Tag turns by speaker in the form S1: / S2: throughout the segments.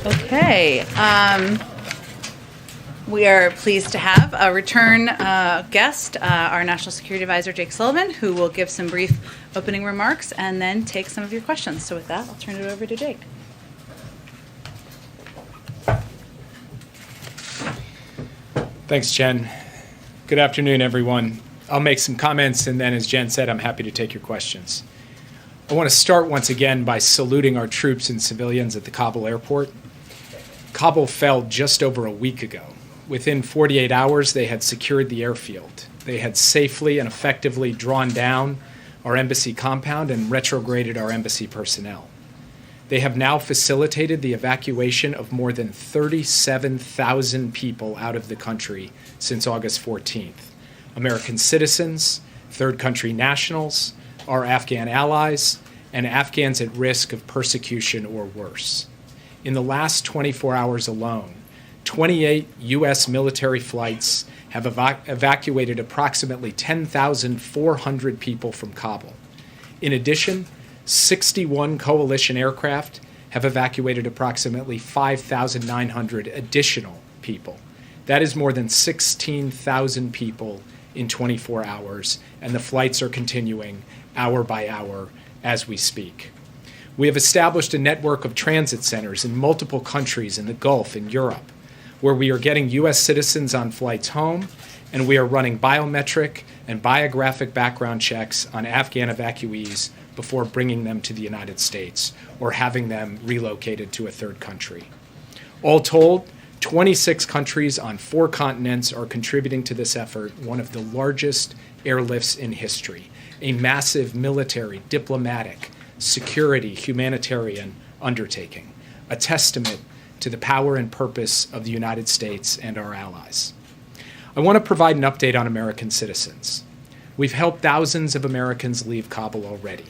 S1: Okay. We are pleased to have a return guest, our National Security Advisor, Jake Sullivan, who will give some brief opening remarks and then take some of your questions. So with that, I'll turn it over to Jake.
S2: Thanks, Jen. Good afternoon, everyone. I'll make some comments, and then, as Jen said, I'm happy to take your questions. I want to start once again by saluting our troops and civilians at the Kabul airport. Kabul fell just over a week ago. Within 48 hours, they had secured the airfield. They had safely and effectively drawn down our embassy compound and retrograded our embassy personnel. They have now facilitated the evacuation of more than 37,000 people out of the country since August 14th. American citizens, third country nationals, our Afghan allies, and Afghans at risk of persecution or worse. In the last 24 hours alone, 28 U.S. military flights have evacuated approximately 10,400 people from Kabul. In addition, 61 coalition aircraft have evacuated approximately 5,900 additional people. That is more than 16,000 people in 24 hours, and the flights are continuing hour by hour as we speak. We have established a network of transit centers in multiple countries in the Gulf and Europe, where we are getting U.S. citizens on flights home, and we are running biometric and biographic background checks on Afghan evacuees before bringing them to the United States or having them relocated to a third country. All told, 26 countries on 4 continents are contributing to this effort, one of the largest airlifts in history, a massive military, diplomatic, security, humanitarian undertaking, a testament to the power and purpose of the United States and our allies. I want to provide an update on American citizens. We've helped thousands of Americans leave Kabul already.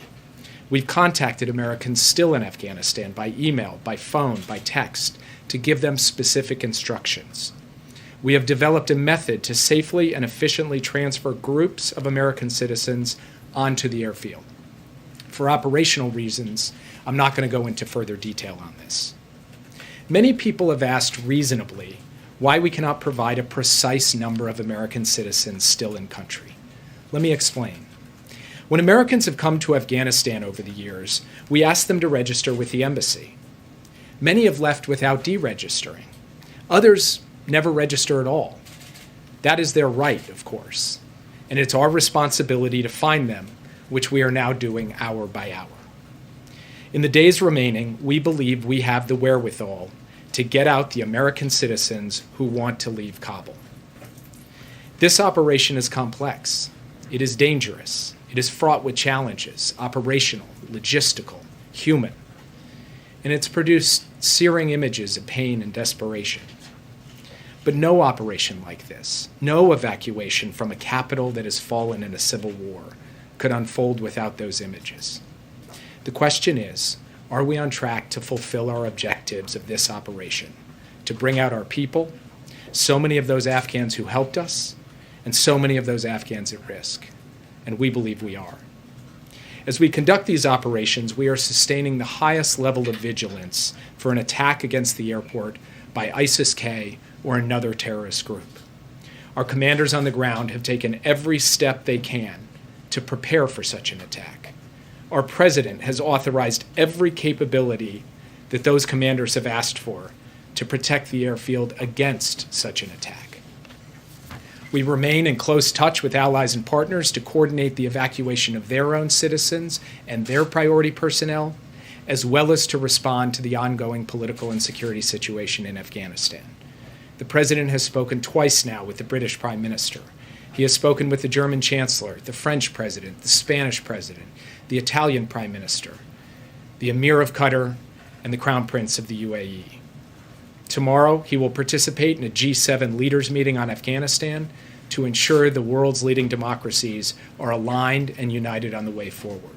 S2: We've contacted Americans still in Afghanistan by email, by phone, by text, to give them specific instructions. We have developed a method to safely and efficiently transfer groups of American citizens onto the airfield. For operational reasons, I'm not going to go into further detail on this. Many people have asked reasonably why we cannot provide a precise number of American citizens still in country. Let me explain. When Americans have come to Afghanistan over the years, we ask them to register with the embassy. Many have left without deregistering. Others never register at all. That is their right, of course, and it's our responsibility to find them, which we are now doing hour by hour. In the days remaining, we believe we have the wherewithal to get out the American citizens who want to leave Kabul. This operation is complex. It is dangerous. It is fraught with challenges, operational, logistical, human. And it's produced searing images of pain and desperation. But no operation like this, no evacuation from a capital that has fallen in a civil war, could unfold without those images. The question is, are we on track to fulfill our objectives of this operation, to bring out our people, so many of those Afghans who helped us, and so many of those Afghans at risk? And we believe we are. As we conduct these operations, we are sustaining the highest level of vigilance for an attack against the airport by ISIS-K or another terrorist group. Our commanders on the ground have taken every step they can to prepare for such an attack. Our president has authorized every capability that those commanders have asked for to protect the airfield against such an attack. We remain in close touch with allies and partners to coordinate the evacuation of their own citizens and their priority personnel, as well as to respond to the ongoing political and security situation in Afghanistan. The president has spoken twice now with the British Prime Minister. He has spoken with the German Chancellor, the French President, the Spanish President, the Italian Prime Minister, the Emir of Qatar, and the Crown Prince of the UAE. Tomorrow, he will participate in a G7 leaders meeting on Afghanistan to ensure the world's leading democracies are aligned and united on the way forward.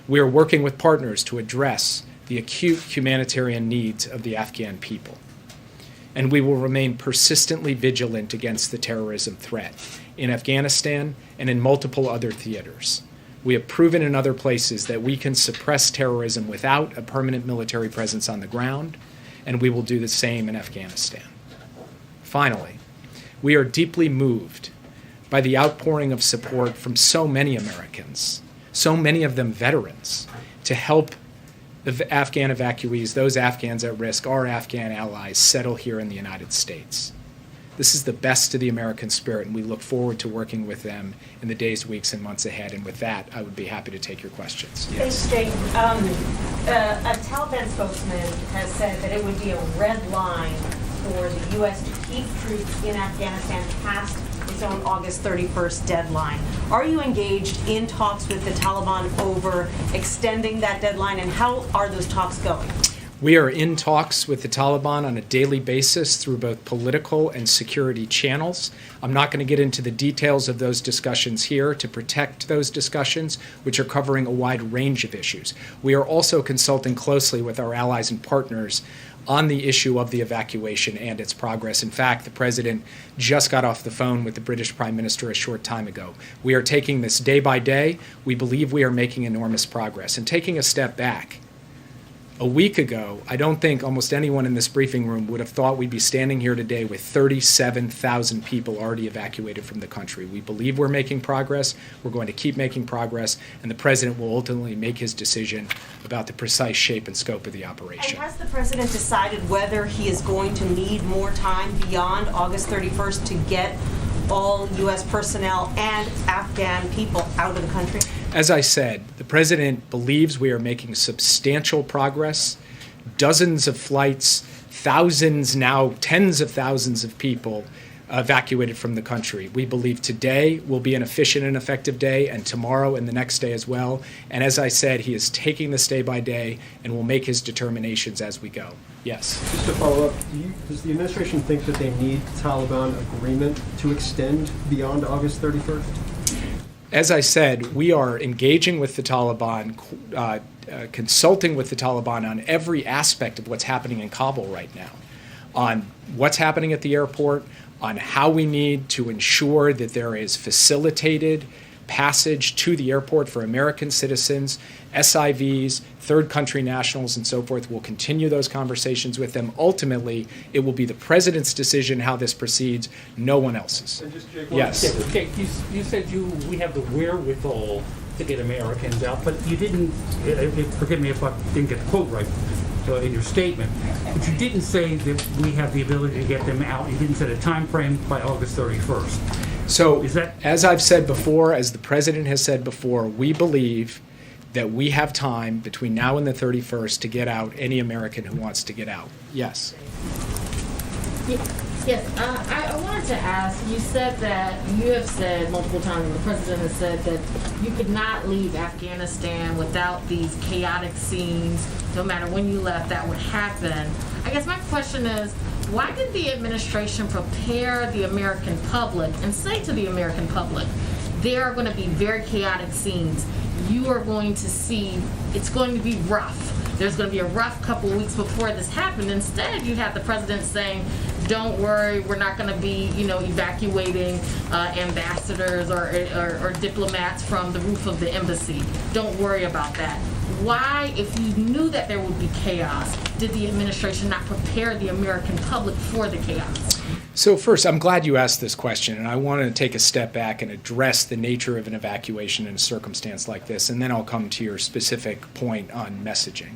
S2: We are working with partners to address the acute humanitarian needs of the Afghan people. And we will remain persistently vigilant against the terrorism threat in Afghanistan and in multiple other theaters. We have proven in other places that we can suppress terrorism without a permanent military presence on the ground, and we will do the same in Afghanistan. Finally, we are deeply moved by the outpouring of support from so many Americans, so many of them veterans, to help the Afghan evacuees, those Afghans at risk, our Afghan allies, settle here in the United States. This is the best of the American spirit, and we look forward to working with them in the days, weeks, and months ahead. And with that, I would be happy to take your questions.
S3: Thanks, Jake. A Taliban spokesman has said that it would be a red line for the U.S. to keep troops in Afghanistan past its own August 31st deadline. Are you engaged in talks with the Taliban over extending that deadline, and how are those talks going?
S2: We are in talks with the Taliban on a daily basis through both political and security channels. I'm not going to get into the details of those discussions here to protect those discussions, which are covering a wide range of issues. We are also consulting closely with our allies and partners on the issue of the evacuation and its progress. In fact, the President just got off the phone with the British Prime Minister a short time ago. We are taking this day by day. We believe we are making enormous progress. And taking a step back, a week ago, I don't think almost anyone in this briefing room would have thought we'd be standing here today with 37,000 people already evacuated from the country. We believe we're making progress. We're going to keep making progress, and the President will ultimately make his decision about the precise shape and scope of the operation.
S3: And has the President decided whether he is going to need more time beyond August 31st to get all U.S. personnel and Afghan people out of the country?
S2: As I said, the President believes we are making substantial progress. Dozens of flights, thousands, now tens of thousands of people evacuated from the country. We believe today will be an efficient and effective day, and tomorrow and the next day as well. And as I said, he is taking this day by day and will make his determinations as we go. Yes.
S4: Just to follow up, does the administration think that they need Taliban agreement to extend beyond August 31st?
S2: As I said, we are engaging with the Taliban, consulting with the Taliban on every aspect of what's happening in Kabul right now, on what's happening at the airport, on how we need to ensure that there is facilitated passage to the airport for American citizens, SIVs, third country nationals, and so forth. We'll continue those conversations with them. Ultimately, it will be the President's decision how this proceeds, no one else's.
S4: And just, Jake,
S2: Yes.
S5: Okay, you said we have the wherewithal to get Americans out, but you didn't, forgive me if I didn't get the quote right in your statement, but you didn't say that we have the ability to get them out. You didn't set a time frame by August 31st.
S2: So,
S5: Is that-
S2: as I've said before, as the President has said before, we believe that we have time between now and the 31st to get out any American who wants to get out. Yes.
S6: Yes, I wanted to ask, you said that, you have said multiple times, and the President has said that you could not leave Afghanistan without these chaotic scenes. No matter when you left, that would happen. I guess my question is, why did the administration prepare the American public and say to the American public, there are going to be very chaotic scenes. You are going to see, it's going to be rough. There's going to be a rough couple of weeks before this happened. Instead, you have the President saying, don't worry, we're not going to be, evacuating ambassadors or diplomats from the roof of the embassy. Don't worry about that. Why, if you knew that there would be chaos, did the administration not prepare the American public for the chaos?
S2: So first, I'm glad you asked this question, and I want to take a step back and address the nature of an evacuation in a circumstance like this, and then I'll come to your specific point on messaging.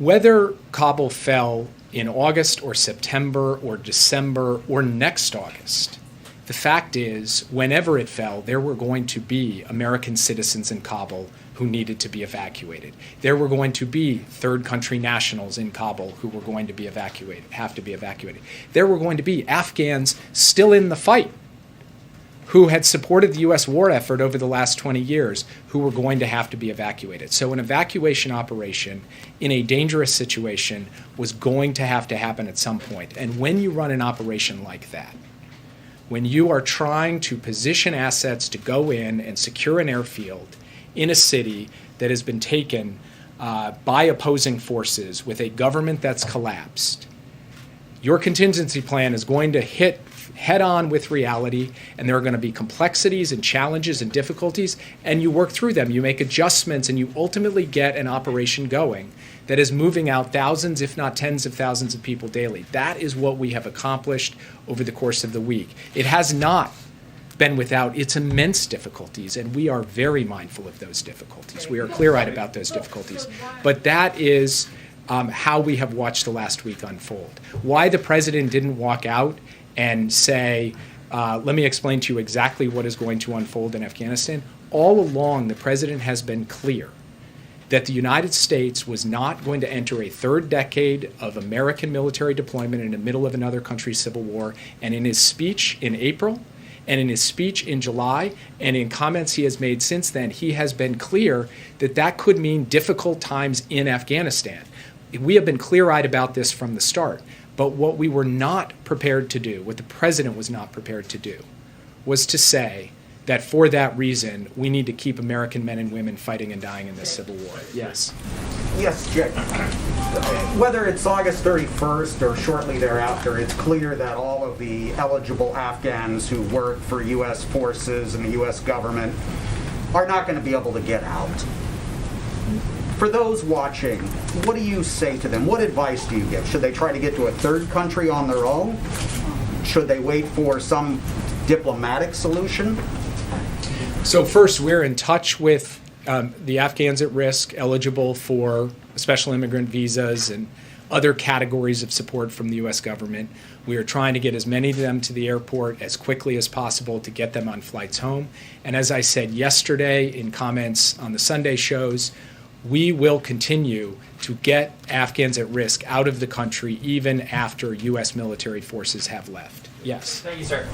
S2: Whether Kabul fell in August or September or December or next August, the fact is, whenever it fell, there were going to be American citizens in Kabul who needed to be evacuated. There were going to be third country nationals in Kabul who were going to be have to be evacuated. There were going to be Afghans still in the fight who had supported the U.S. war effort over the last 20 years who were going to have to be evacuated. So an evacuation operation in a dangerous situation was going to happen at some point. And when you run an operation like that, when you are trying to position assets to go in and secure an airfield in a city that has been taken by opposing forces with a government that's collapsed, your contingency plan is going to hit head on with reality, and there are going to be complexities and challenges and difficulties, and you work through them. You make adjustments, and you ultimately get an operation going that is moving out thousands, if not tens of thousands of people daily. That is what we have accomplished over the course of the week. It has not been without its immense difficulties, and we are very mindful of those difficulties. We are clear-eyed about those difficulties. But that is how we have watched the last week unfold. Why the president didn't walk out and say, let me explain to you exactly what is going to unfold in Afghanistan. All along, the president has been clear that the United States was not going to enter a third decade of American military deployment in the middle of another country's civil war. And in his speech in April, and in his speech in July, and in comments he has made since then, he has been clear that that could mean difficult times in Afghanistan. We have been clear-eyed about this from the start. But what we were not prepared to do, what the president was not prepared to do, was to say that for that reason, we need to keep American men and women fighting and dying in this civil war. Yes.
S7: Yes, Jay. Whether it's August 31st or shortly thereafter, it's clear that all of the eligible Afghans who work for U.S. forces and the U.S. government are not going to be able to get out. For those watching, what do you say to them? What advice do you give? Should they try to get to a third country on their own? Should they wait for some diplomatic solution?
S2: So first, we're in touch with the Afghans at risk, eligible for special immigrant visas and other categories of support from the U.S. government. We are trying to get as many of them to the airport as quickly as possible to get them on flights home. And as I said yesterday in comments on the Sunday shows, we will continue to get Afghans at risk out of the country even after U.S. military forces have left. Yes.
S8: Thank you, sir.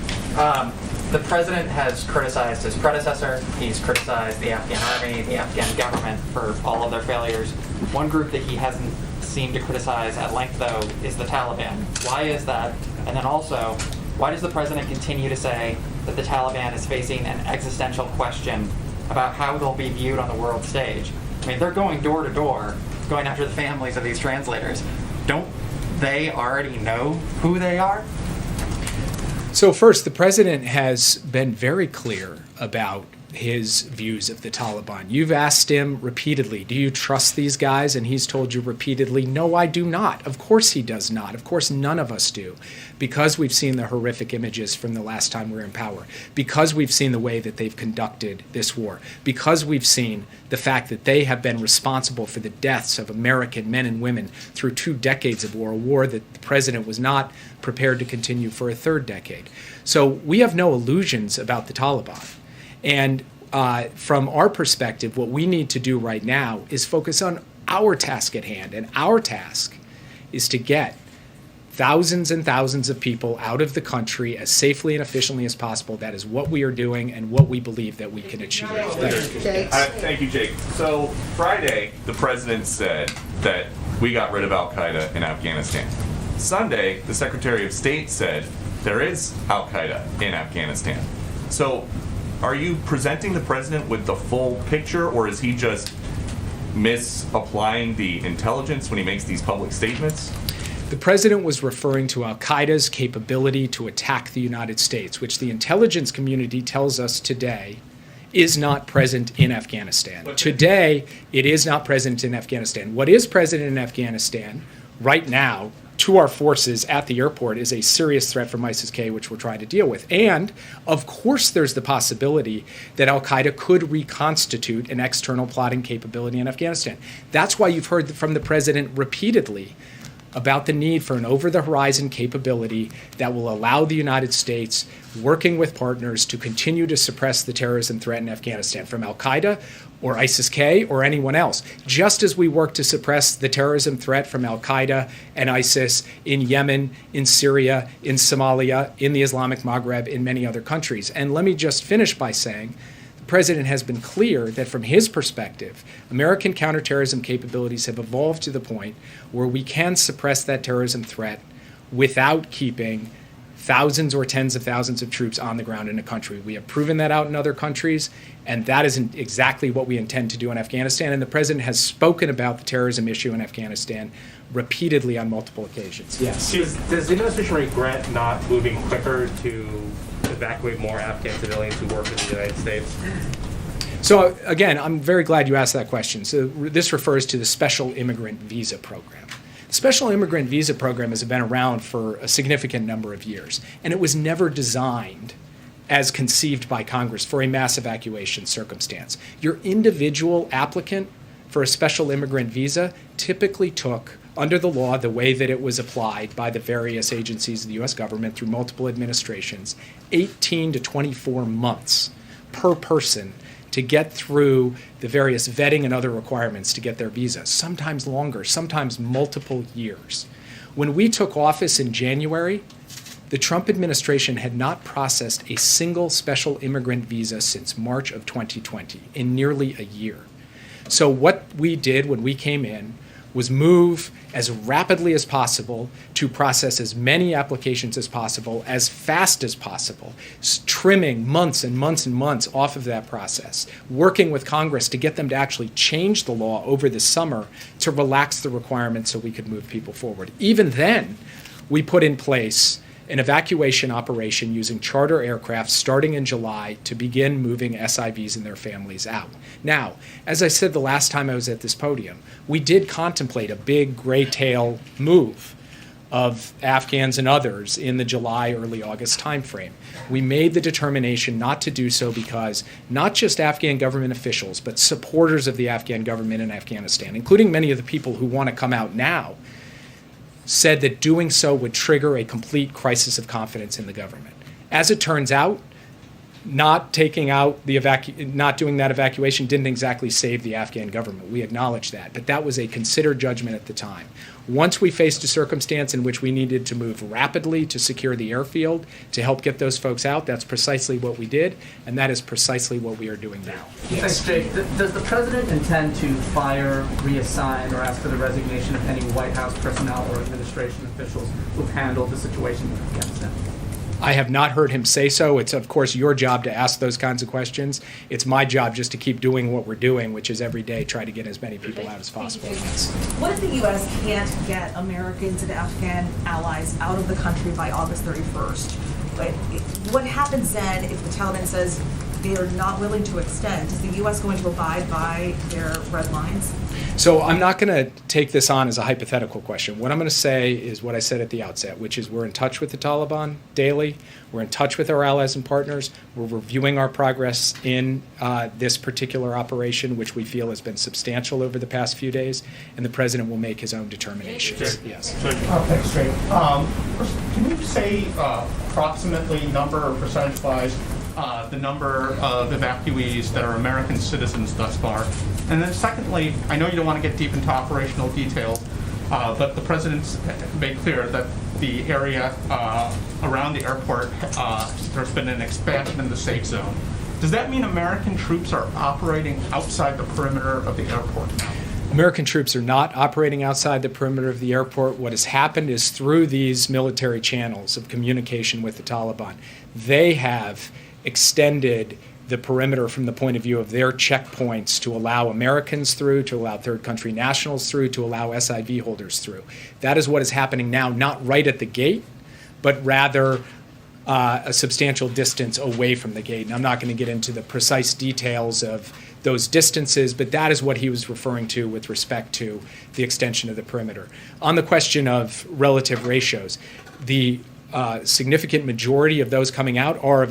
S8: The president has criticized his predecessor. He's criticized the Afghan army, the Afghan government for all of their failures. One group that he hasn't seemed to criticize at length, though, is the Taliban. Why is that? And then also, why does the president continue to say that the Taliban is facing an existential question about how they'll be viewed on the world stage? I mean, they're going door to door, going after the families of these translators. Don't they already know who they are?
S2: So first, the president has been very clear about his views of the Taliban. You've asked him repeatedly, do you trust these guys? And he's told you repeatedly, no, I do not. Of course he does not. Of course none of us do, because we've seen the horrific images from the last time we were in power, because we've seen the way that they've conducted this war, because we've seen the fact that they have been responsible for the deaths of American men and women through 2 decades of war, a war that the president was not prepared to continue for a third decade. So we have no illusions about the Taliban. And from our perspective, what we need to do right now is focus on our task at hand. And our task is to get thousands and thousands of people out of the country as safely and efficiently as possible. That is what we are doing and what we believe that we can achieve.
S9: Thank you, Jake. So Friday, the president said that we got rid of Al-Qaeda in Afghanistan. Sunday, the Secretary of State said there is Al-Qaeda in Afghanistan. So are you presenting the president with the full picture, or is he just misapplying the intelligence when he makes these public statements?
S2: The president was referring to Al-Qaeda's capability to attack the United States, which the intelligence community tells us today is not present in Afghanistan. Today, it is not present in Afghanistan. What is present in Afghanistan right now to our forces at the airport is a serious threat from ISIS-K, which we're trying to deal with. And, of course, there's the possibility that al-Qaeda could reconstitute an external plotting capability in Afghanistan. That's why you've heard from the president repeatedly about the need for an over-the-horizon capability that will allow the United States, working with partners, to continue to suppress the terrorism threat in Afghanistan from al-Qaeda or ISIS-K or anyone else, just as we work to suppress the terrorism threat from al-Qaeda and ISIS in Yemen, in Syria, in Somalia, in the Islamic Maghreb, in many other countries. And let me just finish by saying the president has been clear that from his perspective, American counterterrorism capabilities have evolved to the point where we can suppress that terrorism threat without keeping thousands or tens of thousands of troops on the ground in a country. We have proven that out in other countries, and that isn't exactly what we intend to do in Afghanistan. And the president has spoken about the terrorism issue in Afghanistan repeatedly on multiple occasions. Yes.
S10: Does the administration regret not moving quicker to evacuate more Afghan civilians who work in the United States?
S2: So again, I'm very glad you asked that question. So this refers to the Special Immigrant Visa Program. The Special Immigrant Visa Program has been around for a significant number of years, and it was never designed as conceived by Congress for a mass evacuation circumstance. Your individual applicant for a special immigrant visa typically took, under the law, the way that it was applied by the various agencies of the U.S. government through multiple administrations, 18 to 24 months per person to get through the various vetting and other requirements to get their visa, sometimes longer, sometimes multiple years. When we took office in January, the Trump administration had not processed a single special immigrant visa since March of 2020, in nearly a year. So what we did when we came in was move as rapidly as possible to process as many applications as possible, as fast as possible, trimming months and months and months off of that process, working with Congress to get them to actually change the law over the summer to relax the requirements so we could move people forward. Even then, we put in place an evacuation operation using charter aircraft starting in July to begin moving SIVs and their families out. Now, as I said the last time I was at this podium, we did contemplate a big gray tail move of Afghans and others in the July, early August timeframe. We made the determination not to do so because not just Afghan government officials, but supporters of the Afghan government in Afghanistan, including many of the people who want to come out now, said that doing so would trigger a complete crisis of confidence in the government. As it turns out, not doing that evacuation didn't exactly save the Afghan government. We acknowledge that, but that was a considered judgment at the time. Once we faced a circumstance in which we needed to move rapidly to secure the airfield to help get those folks out, that's precisely what we did, and that is precisely what we are doing now.
S11: Thanks, Jake. Does the president intend to fire, reassign, or ask for the resignation of any White House personnel or administration officials who've handled the situation in Afghanistan?
S2: I have not heard him say so. It's, of course, your job to ask those kinds of questions. It's my job just to keep doing what we're doing, which is every day try to get as many people out as possible.
S12: What if the U.S. can't get Americans and Afghan allies out of the country by August 31st? What happens then if the Taliban says they are not willing to extend? Is the U.S. going to abide by their red lines?
S2: So I'm not going to take this on as a hypothetical question. What I'm going to say is what I said at the outset, which is we're in touch with the Taliban daily. We're in touch with our allies and partners. We're reviewing our progress in this particular operation, which we feel has been substantial over the past few days, and the president will make his own determinations. Yes.
S10: Thanks, Jake. Can you say approximately number or percentage-wise the number of evacuees that are American citizens thus far? And then secondly, I know you don't want to get deep into operational details, but the president's made clear that the area around the airport, there's been an expansion in the safe zone. Does that mean American troops are operating outside the perimeter of the airport now?
S2: American troops are not operating outside the perimeter of the airport. What has happened is through these military channels of communication with the Taliban, they have extended the perimeter from the point of view of their checkpoints to allow Americans through, to allow third country nationals through, to allow SIV holders through. That is what is happening now, not right at the gate, but rather a substantial distance away from the gate. And I'm not going to get into the precise details of those distances, but that is what he was referring to with respect to the extension of the perimeter. On the question of relative ratios, the significant majority of those coming out are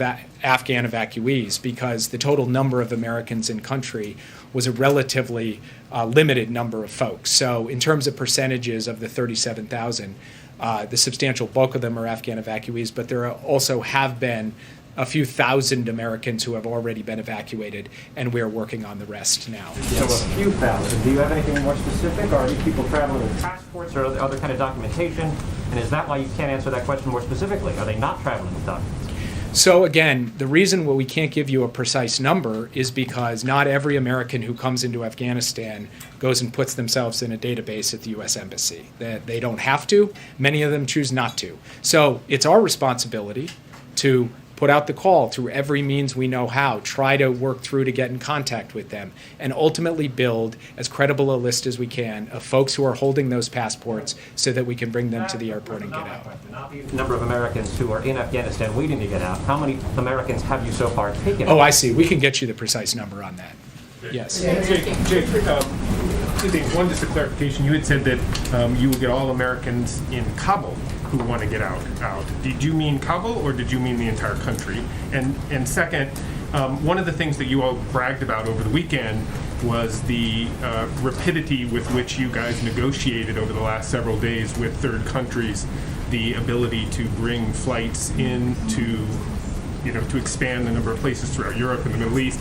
S2: Afghan evacuees, because the total number of Americans in country was a relatively limited number of folks. So in terms of percentages of the 37,000, the substantial bulk of them are Afghan evacuees, but there also have been a few thousand Americans who have already been evacuated, and we're working on the rest now.
S13: So a few thousand. Do you have anything more specific? Or are these people traveling with passports or other kind of documentation? And is that why you can't answer that question more specifically? Are they not traveling with documents?
S2: So again, the reason why we can't give you a precise number is because not every American who comes into Afghanistan goes and puts themselves in a database at the U.S. Embassy. They don't have to. Many of them choose not to. So it's our responsibility to put out the call through every means we know how, try to work through to get in contact with them, and ultimately build as credible a list as we can of folks who are holding those passports so that we can bring them to the airport and get out.
S13: Not the number of Americans who are in Afghanistan waiting to get out. How many Americans have you so far taken?
S2: Oh, I see. We can get you the precise number on that. Yes.
S14: Jake, two things. One, just a clarification. You had said that you will get all Americans in Kabul who want to get out. Did you mean Kabul or did you mean the entire country? And second, one of the things that you all bragged about over the weekend was the rapidity with which you guys negotiated over the last several days with third countries the ability to bring flights in to expand the number of places throughout Europe and the Middle East.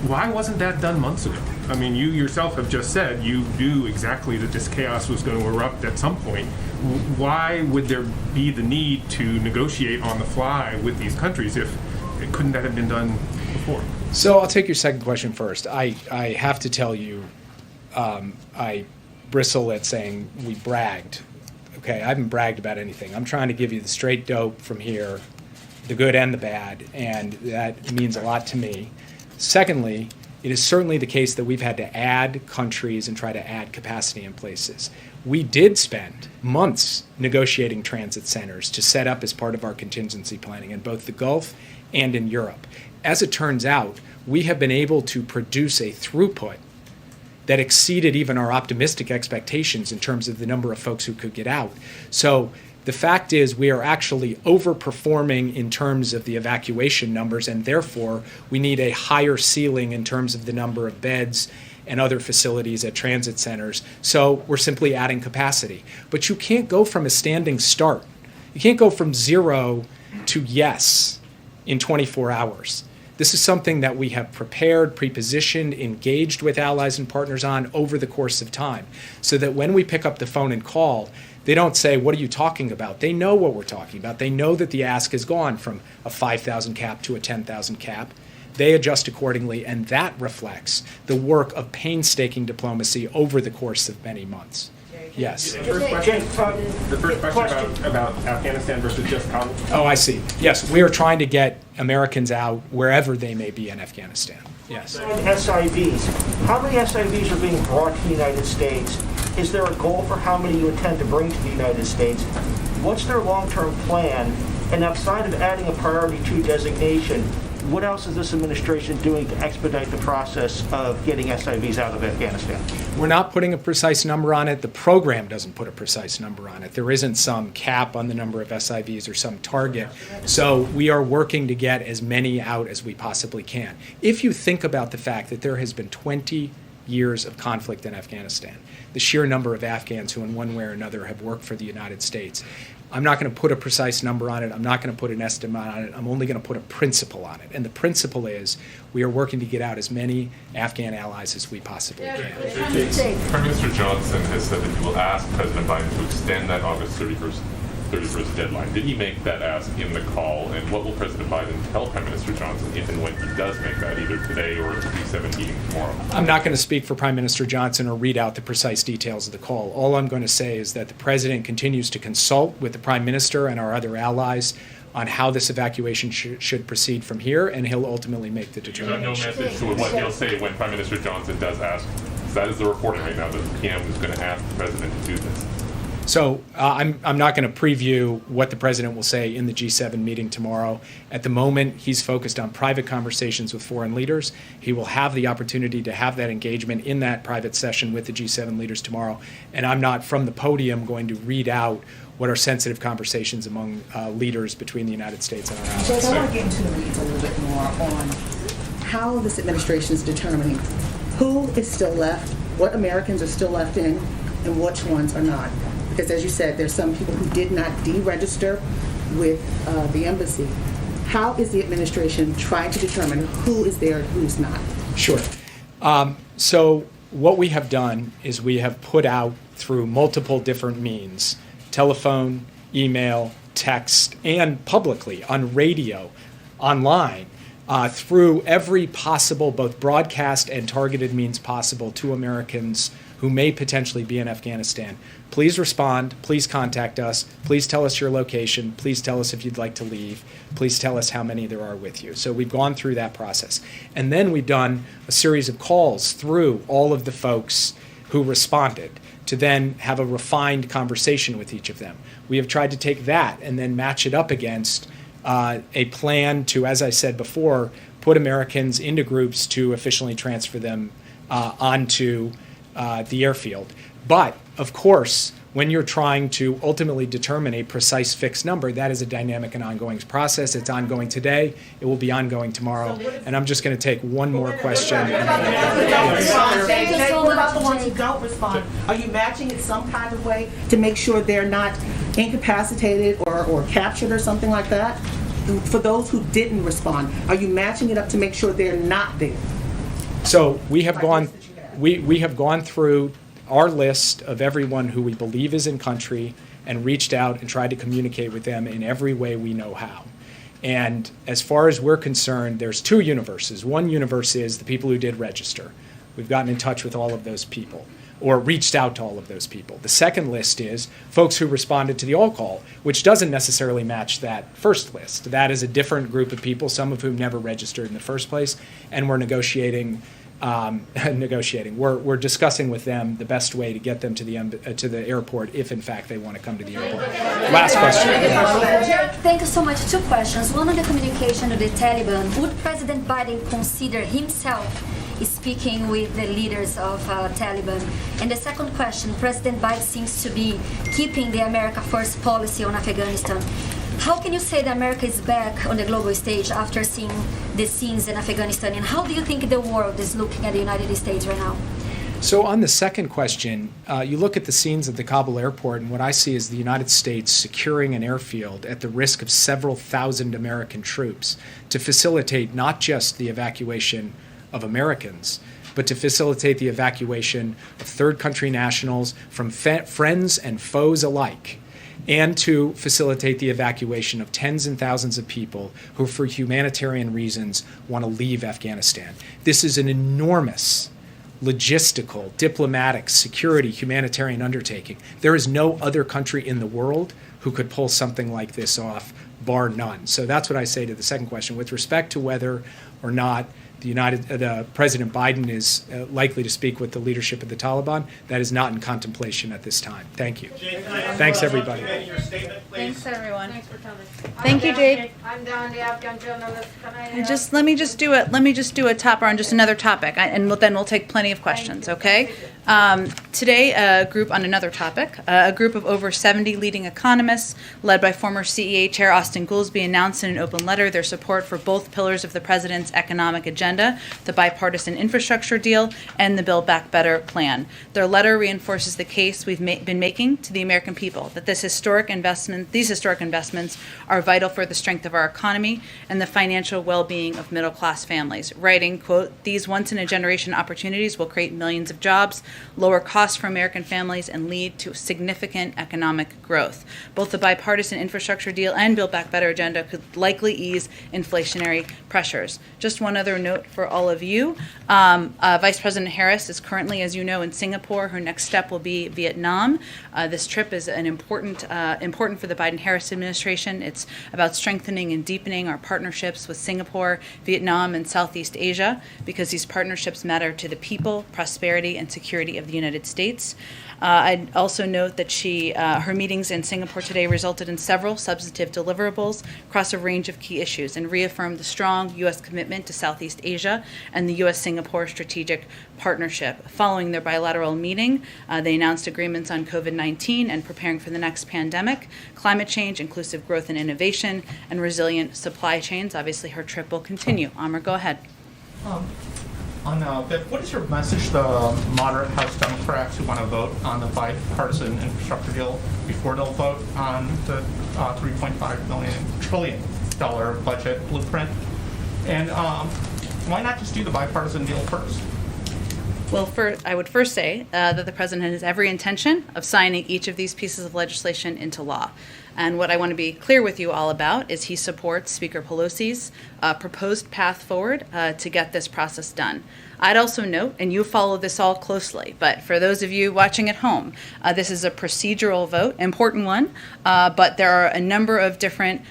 S14: Why wasn't that done months ago? I mean, you yourself have just said you knew exactly that this chaos was going to erupt at some point. Why would there be the need to negotiate on the fly with these countries if couldn't that have been done before?
S2: So I'll take your second question first. I have to tell you, I bristle at saying we bragged. Okay, I haven't bragged about anything. I'm trying to give you the straight dope from here, the good and the bad, and that means a lot to me. Secondly, it is certainly the case that we've had to add countries and try to add capacity in places. We did spend months negotiating transit centers to set up as part of our contingency planning in both the Gulf and in Europe. As it turns out, we have been able to produce a throughput that exceeded even our optimistic expectations in terms of the number of folks who could get out. So the fact is we are actually overperforming in terms of the evacuation numbers, and therefore we need a higher ceiling in terms of the number of beds and other facilities at transit centers. So we're simply adding capacity. But you can't go from a standing start. You can't go from 0 to yes in 24 hours. This is something that we have prepared, prepositioned, engaged with allies and partners on over the course of time, so that when we pick up the phone and call, they don't say, what are you talking about? They know what we're talking about. They know that the ask has gone from a 5,000 cap to a 10,000 cap. They adjust accordingly, and that reflects the work of painstaking diplomacy over the course of many months. Yes.
S14: The first question about Afghanistan versus just Kabul.
S2: Oh, I see. Yes, we are trying to get Americans out wherever they may be in Afghanistan. Yes.
S15: SIVs. How many SIVs are being brought to the United States? Is there a goal for how many you intend to bring to the United States? What's their long-term plan? And outside of adding a priority 2 designation, what else is this administration doing to expedite the process of getting SIVs out of Afghanistan?
S2: We're not putting a precise number on it. The program doesn't put a precise number on it. There isn't some cap on the number of SIVs or some target. So we are working to get as many out as we possibly can. If you think about the fact that there has been 20 years of conflict in Afghanistan, the sheer number of Afghans who in one way or another have worked for the United States, I'm not going to put a precise number on it. I'm not going to put an estimate on it. I'm only going to put a principle on it. And the principle is we are working to get out as many Afghan allies as we possibly can.
S9: Prime Minister Johnson has said that he will ask President Biden to extend that August 31st deadline. Did he make that ask in the call? And what will President Biden tell Prime Minister Johnson if and when he does make that, either today or at the G7 meeting tomorrow?
S2: I'm not going to speak for Prime Minister Johnson or read out the precise details of the call. All I'm going to say is that the President continues to consult with the Prime Minister and our other allies on how this evacuation should proceed from here, and he'll ultimately make the determination.
S9: You have no message to what he'll say when Prime Minister Johnson does ask. That is the reporting right now, that the PM is going to ask the President to do this.
S2: So I'm not going to preview what the President will say in the G7 meeting tomorrow. At the moment, he's focused on private conversations with foreign leaders. He will have the opportunity to have that engagement in that private session with the G7 leaders tomorrow. And I'm not, from the podium, going to read out what are sensitive conversations among leaders between the United States and our allies.
S16: Jake, I want to get into the weeds a little bit more on how this administration is determining who is still left, what Americans are still left in, and which ones are not. Because as you said, there's some people who did not deregister with the embassy. How is the administration trying to determine who is there and who's not?
S2: Sure. So what we have done is we have put out through multiple different means, telephone, email, text, and publicly on radio, online, through every possible both broadcast and targeted means possible to Americans who may potentially be in Afghanistan, please respond, please contact us, please tell us your location, please tell us if you'd like to leave, please tell us how many there are with you. So we've gone through that process. And then we've done a series of calls through all of the folks who responded to then have a refined conversation with each of them. We have tried to take that and then match it up against a plan to, as I said before, put Americans into groups to efficiently transfer them onto the airfield. But, of course, when you're trying to ultimately determine a precise fixed number, that is a dynamic and ongoing process. It's ongoing today. It will be ongoing tomorrow. And I'm just going to take one more question.
S17: What about the ones who don't respond? Are you matching it some kind of way to make sure they're not incapacitated or captured or something like that? For those who didn't respond, are you matching it up to make sure they're not there?
S2: So we have gone through our list of everyone who we believe is in country and reached out and tried to communicate with them in every way we know how. And as far as we're concerned, there's two universes. One universe is the people who did register. We've gotten in touch with all of those people or reached out to all of those people. The second list is folks who responded to the all call, which doesn't necessarily match that first list. That is a different group of people, some of whom never registered in the first place, and we're negotiating. We're discussing with them the best way to get them to the airport if, in fact, they want to come to the airport. Last question.
S18: Thank you so much. Two questions. One on the communication with the Taliban. Would President Biden consider himself speaking with the leaders of Taliban? And the second question, President Biden seems to be keeping the America First policy on Afghanistan. How can you say that America is back on the global stage after seeing the scenes in Afghanistan? And how do you think the world is looking at the United States right now?
S2: So on the second question, you look at the scenes at the Kabul airport, and what I see is the United States securing an airfield at the risk of several thousand American troops to facilitate not just the evacuation of Americans, but to facilitate the evacuation of third country nationals from friends and foes alike, and to facilitate the evacuation of tens and thousands of people who, for humanitarian reasons, want to leave Afghanistan. This is an enormous logistical, diplomatic, security, humanitarian undertaking. There is no other country in the world who could pull something like this off, bar none. So that's what I say to the second question. With respect to whether or not President Biden is likely to speak with the leadership of the Taliban, that is not in contemplation at this time. Thank you. Thanks, everybody.
S1: Thanks, everyone.
S3: Thanks for coming.
S1: Thank you, Jade.
S3: I'm Don, the Afghan journalist. Can I,
S1: Let me just do a topper on just another topic, and then we'll take plenty of questions. Okay. Today, a group on another topic. A group of over 70 leading economists, led by former CEA Chair Austin Goolsbee, announced in an open letter their support for both pillars of the president's economic agenda, the bipartisan infrastructure deal, and the Build Back Better plan. Their letter reinforces the case we've been making to the American people that these historic investments are vital for the strength of our economy and the financial well-being of middle-class families, writing, quote, "These once-in-a-generation opportunities will create millions of jobs, lower costs for American families, and lead to significant economic growth. Both the bipartisan infrastructure deal and Build Back Better agenda could likely ease inflationary pressures." Just one other note for all of you. Vice President Harris is currently, as you know, in Singapore. Her next step will be Vietnam. This trip is an important for the Biden-Harris administration. It's about strengthening and deepening our partnerships with Singapore, Vietnam, and Southeast Asia, because these partnerships matter to the people, prosperity, and security of the United States. I'd also note that her meetings in Singapore today resulted in several substantive deliverables across a range of key issues and reaffirmed the strong U.S. commitment to Southeast Asia and the U.S.-Singapore strategic partnership. Following their bilateral meeting, they announced agreements on COVID-19 and preparing for the next pandemic, climate change, inclusive growth and innovation, and resilient supply chains. Obviously, her trip will continue. Amr, go ahead.
S10: What is your message to the moderate House Democrats who want to vote on the bipartisan infrastructure deal before they'll vote on the $3.5 trillion budget blueprint? And why not just do the bipartisan deal first?
S1: Well, I would first say that the president has every intention of signing each of these pieces of legislation into law. And what I want to be clear with you all about is he supports Speaker Pelosi's proposed path forward to get this process done. I'd also note, and you follow this all closely, but for those of you watching at home, this is a procedural vote, important one, but there are a number of different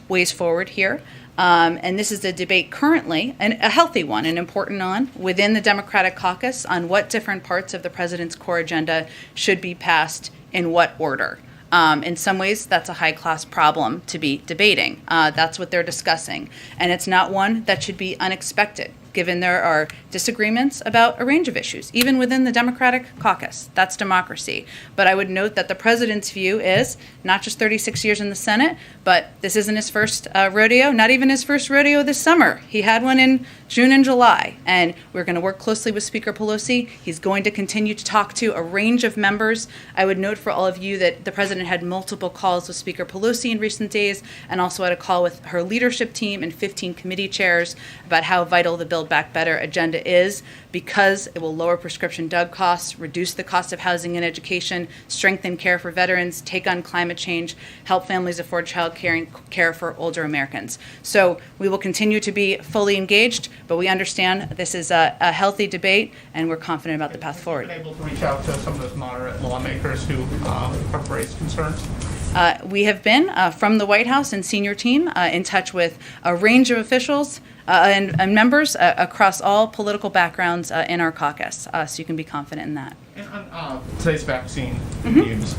S1: ways forward here. And this is a debate currently, and a healthy one, an important one, within the Democratic caucus on what different parts of the president's core agenda should be passed in what order. In some ways, that's a high-class problem to be debating. That's what they're discussing. And it's not one that should be unexpected, given there are disagreements about a range of issues, even within the Democratic caucus. That's democracy. But I would note that the president's view is not just 36 years in the Senate, but this isn't his first rodeo, not even his first rodeo this summer. He had one in June and July, and we're going to work closely with Speaker Pelosi. He's going to continue to talk to a range of members. I would note for all of you that the president had multiple calls with Speaker Pelosi in recent days, and also had a call with her leadership team and 15 committee chairs about how vital the Build Back Better agenda is, because it will lower prescription drug costs, reduce the cost of housing and education, strengthen care for veterans, take on climate change, help families afford child care and care for older Americans. So we will continue to be fully engaged, but we understand this is a healthy debate, and we're confident about the path forward.
S10: Have you been able to reach out to some of those moderate lawmakers who have raised concerns?
S1: We have been, from the White House and senior team, in touch with a range of officials and members across all political backgrounds in our caucus, so you can be confident in that.
S10: And on today's vaccine news,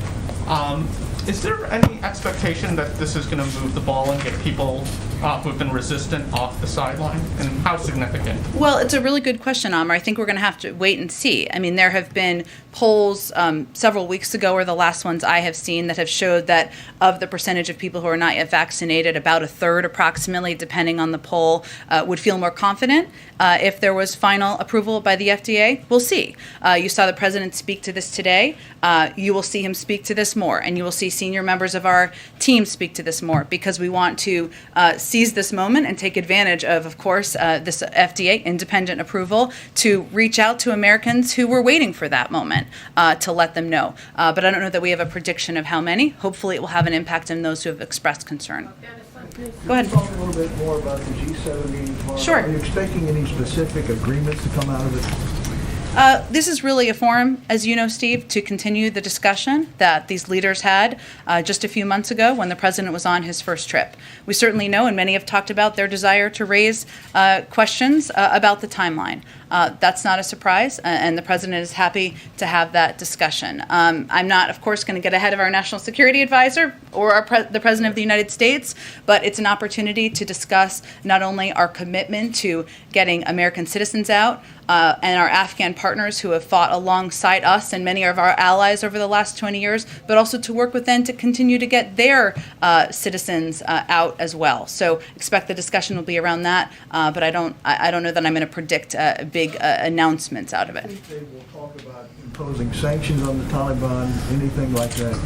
S10: is there any expectation that this is going to move the ball and get people who have been resistant off the sideline? And how significant?
S1: Well, it's a really good question, Amr. I think we're going to have to wait and see. I mean, there have been polls several weeks ago, or the last ones I have seen, that have showed that of the percentage of people who are not yet vaccinated, about a third approximately, depending on the poll, would feel more confident if there was final approval by the FDA. We'll see. You saw the president speak to this today. You will see him speak to this more, and you will see senior members of our team speak to this more, because we want to seize this moment and take advantage of course, this FDA independent approval to reach out to Americans who were waiting for that moment to let them know. But I don't know that we have a prediction of how many. Hopefully it will have an impact on those who have expressed concern. Go ahead.
S19: Talk a little bit more about the G7 meeting tomorrow.
S1: Sure.
S19: Are you expecting any specific agreements to come out of it?
S1: This is really a forum, as you know, Steve, to continue the discussion that these leaders had just a few months ago when the president was on his first trip. We certainly know, and many have talked about their desire to raise questions about the timeline. That's not a surprise, and the president is happy to have that discussion. I'm not, of course, going to get ahead of our national security advisor or the president of the United States, but it's an opportunity to discuss not only our commitment to getting American citizens out and our Afghan partners who have fought alongside us and many of our allies over the last 20 years, but also to work with them to continue to get their citizens out as well. So expect the discussion will be around that, but I don't know that I'm going to predict big announcements out of it.
S19: I think they will talk about imposing sanctions on the Taliban, anything like that.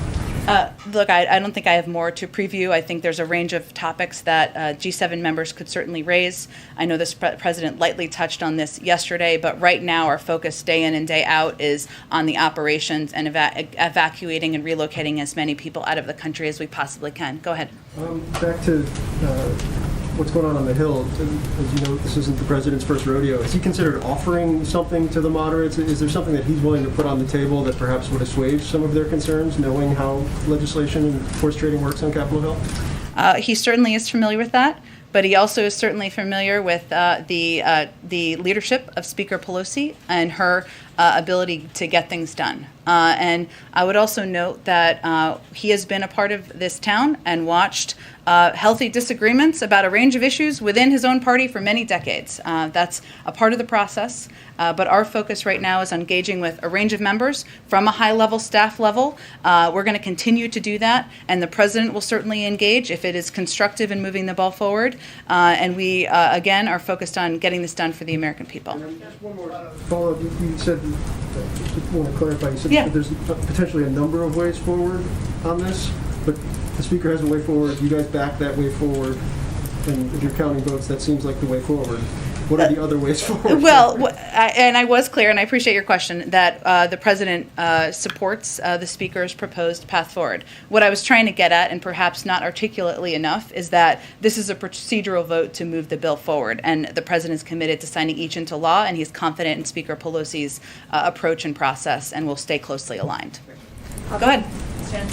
S1: Look, I don't think I have more to preview. I think there's a range of topics that G7 members could certainly raise. I know this president lightly touched on this yesterday, but right now our focus day in and day out is on the operations and evacuating and relocating as many people out of the country as we possibly can. Go ahead.
S4: Back to what's going on the Hill. As you know, this isn't the president's first rodeo. Has he considered offering something to the moderates? Is there something that he's willing to put on the table that perhaps would assuage some of their concerns, knowing how legislation and force trading works on Capitol Hill?
S1: He certainly is familiar with that, but he also is certainly familiar with the leadership of Speaker Pelosi and her ability to get things done. And I would also note that he has been a part of this town and watched healthy disagreements about a range of issues within his own party for many decades. That's a part of the process, but our focus right now is engaging with a range of members from a high-level staff level. We're going to continue to do that, and the president will certainly engage if it is constructive in moving the ball forward. And we, again, are focused on getting this done for the American people.
S4: Just one more follow-up. You said, I want to clarify, you said
S1: Yeah.
S4: that there's potentially a number of ways forward on this, but the speaker has a way forward, you guys back that way forward, and if you're counting votes, that seems like the way forward. What are the other ways forward?
S1: Well, and I was clear, and I appreciate your question, that the president supports the speaker's proposed path forward. What I was trying to get at, and perhaps not articulately enough, is that this is a procedural vote to move the bill forward, and the president's committed to signing each into law, and he's confident in Speaker Pelosi's approach and process, and will stay closely aligned. Go ahead.
S12: Jen.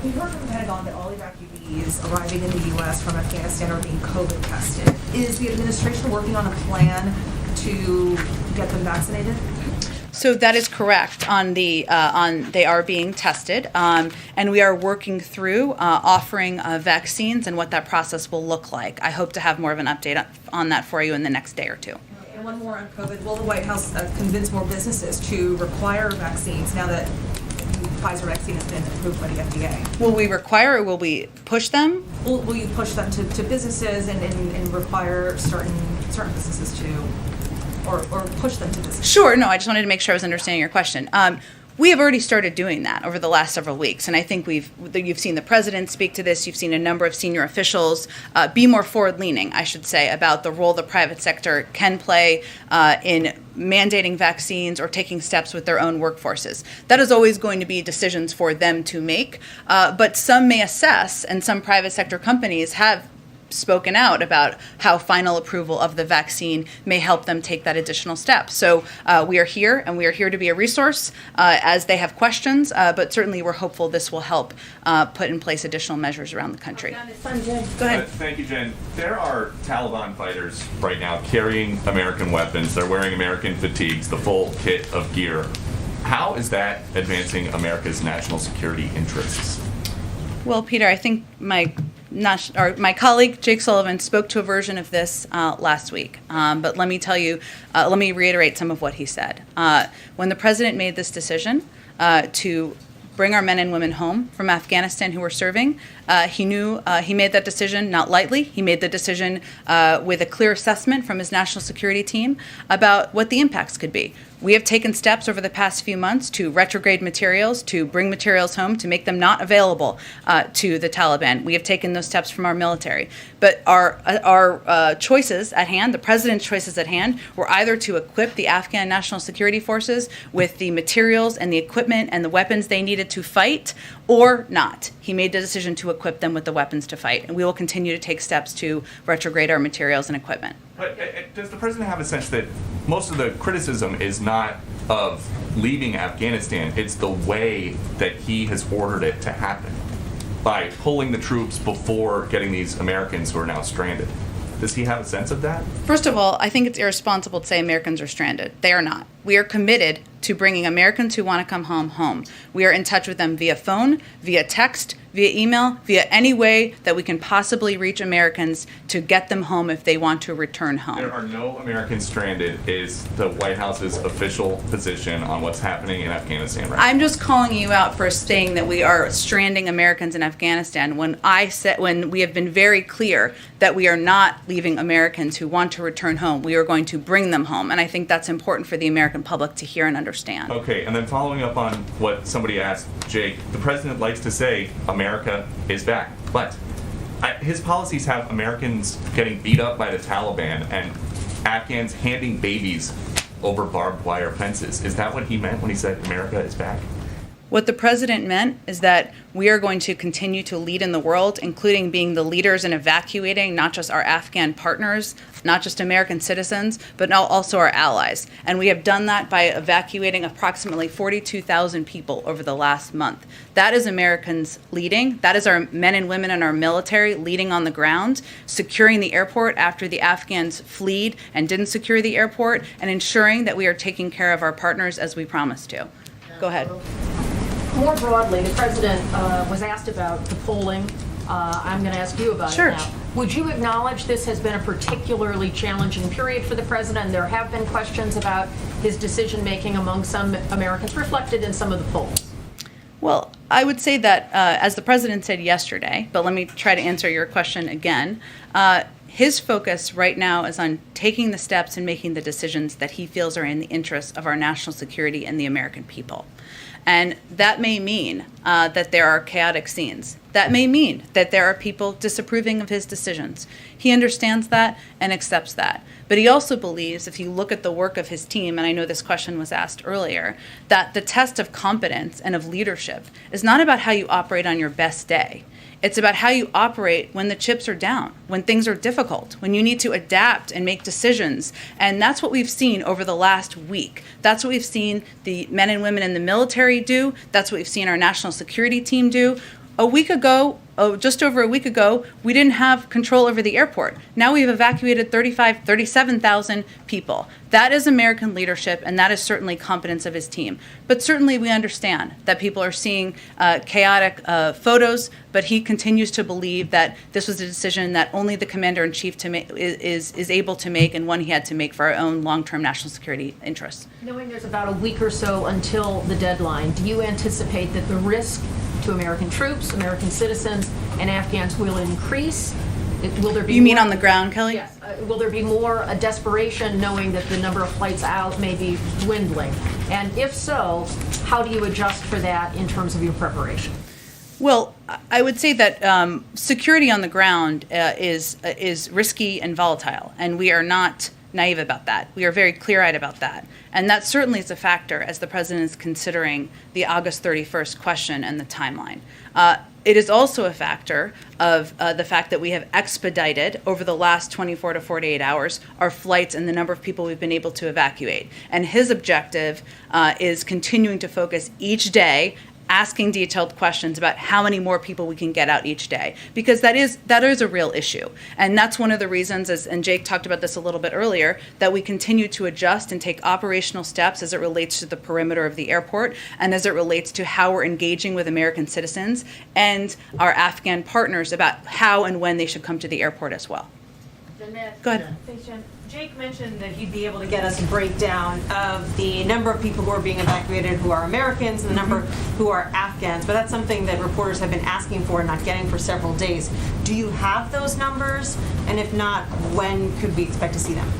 S12: We heard from the Pentagon that all evacuees arriving in the U.S. from Afghanistan are being COVID tested. Is the administration working on a plan to get them vaccinated?
S1: So that is correct. They are being tested, and we are working through offering vaccines and what that process will look like. I hope to have more of an update on that for you in the next day or two.
S12: And one more on COVID. Will the White House convince more businesses to require vaccines now that the Pfizer vaccine has been approved by the FDA?
S1: Will we require or will we push them?
S12: Will you push them to businesses and require certain businesses to, or push them to businesses?
S1: Sure. No, I just wanted to make sure I was understanding your question. We have already started doing that over the last several weeks, and I think you've seen the president speak to this. You've seen a number of senior officials be more forward-leaning, I should say, about the role the private sector can play in mandating vaccines or taking steps with their own workforces. That is always going to be decisions for them to make, but some may assess, and some private sector companies have spoken out about how final approval of the vaccine may help them take that additional step. So we are here, and we are here to be a resource as they have questions, but certainly we're hopeful this will help put in place additional measures around the country. Go ahead.
S9: Thank you, Jen. There are Taliban fighters right now carrying American weapons. They're wearing American fatigues, the full kit of gear. How is that advancing America's national security interests?
S1: Well, Peter, I think my colleague Jake Sullivan spoke to a version of this last week, but let me reiterate some of what he said. When the president made this decision to bring our men and women home from Afghanistan who were serving, he knew he made that decision not lightly. He made the decision with a clear assessment from his national security team about what the impacts could be. We have taken steps over the past few months to retrograde materials, to bring materials home, to make them not available to the Taliban. We have taken those steps from our military. But our choices at hand, the president's choices at hand, were either to equip the Afghan National Security Forces with the materials and the equipment and the weapons they needed to fight, or not. He made the decision to equip them with the weapons to fight, and we will continue to take steps to retrograde our materials and equipment.
S9: But does the president have a sense that most of the criticism is not of leaving Afghanistan, it's the way that he has ordered it to happen by pulling the troops before getting these Americans who are now stranded? Does he have a sense of that?
S1: First of all, I think it's irresponsible to say Americans are stranded. They are not. We are committed to bringing Americans who want to come home. We are in touch with them via phone, via text, via email, via any way that we can possibly reach Americans to get them home if they want to return home.
S9: There are no Americans stranded is the White House's official position on what's happening in Afghanistan right now.
S1: I'm just calling you out for saying that we are stranding Americans in Afghanistan when we have been very clear that we are not leaving Americans who want to return home. We are going to bring them home, and I think that's important for the American public to hear and understand.
S9: Okay, and then following up on what somebody asked, Jake, the president likes to say America is back, but his policies have Americans getting beat up by the Taliban and Afghans handing babies over barbed wire fences. Is that what he meant when he said America is back?
S1: What the president meant is that we are going to continue to lead in the world, including being the leaders in evacuating not just our Afghan partners, not just American citizens, but now also our allies. And we have done that by evacuating approximately 42,000 people over the last month. That is Americans leading. That is our men and women in our military leading on the ground, securing the airport after the Afghans fled and didn't secure the airport, and ensuring that we are taking care of our partners as we promised to. Go ahead.
S3: More broadly, the president was asked about the polling. I'm going to ask you about it now. Would you acknowledge this has been a particularly challenging period for the president? There have been questions about his decision-making among some Americans reflected in some of the polls.
S1: Well, I would say that, as the president said yesterday, but let me try to answer your question again, his focus right now is on taking the steps and making the decisions that he feels are in the interests of our national security and the American people. And that may mean that there are chaotic scenes. That may mean that there are people disapproving of his decisions. He understands that and accepts that. But he also believes, if you look at the work of his team, and I know this question was asked earlier, that the test of competence and of leadership is not about how you operate on your best day. It's about how you operate when the chips are down, when things are difficult, when you need to adapt and make decisions. And that's what we've seen over the last week. That's what we've seen the men and women in the military do. That's what we've seen our national security team do. Just over a week ago, we didn't have control over the airport. Now we've evacuated 37,000 people. That is American leadership, and that is certainly competence of his team. But certainly we understand that people are seeing chaotic photos, but he continues to believe that this was a decision that only the commander-in-chief is able to make, and one he had to make for our own long-term national security interests.
S3: Knowing there's about a week or so until the deadline, do you anticipate that the risk to American troops, American citizens, and Afghans will increase? Will there be
S1: You mean on the ground, Kelly?
S3: Yes. Will there be more desperation knowing that the number of flights out may be dwindling? And if so, how do you adjust for that in terms of your preparation?
S1: Well, I would say that security on the ground is risky and volatile, and we are not naive about that. We are very clear-eyed about that. And that certainly is a factor as the president is considering the August 31st question and the timeline. It is also a factor of the fact that we have expedited over the last 24 to 48 hours our flights and the number of people we've been able to evacuate. And his objective is continuing to focus each day, asking detailed questions about how many more people we can get out each day, because that is a real issue. And that's one of the reasons, and Jake talked about this a little bit earlier, that we continue to adjust and take operational steps as it relates to the perimeter of the airport and as it relates to how we're engaging with American citizens and our Afghan partners about how and when they should come to the airport as well. Go ahead.
S3: Thanks, Jen. Jake mentioned that he'd be able to get us a breakdown of the number of people who are being evacuated who are Americans and the number who are Afghans, but that's something that reporters have been asking for and not getting for several days. Do you have those numbers? And if not, when could we expect to see them?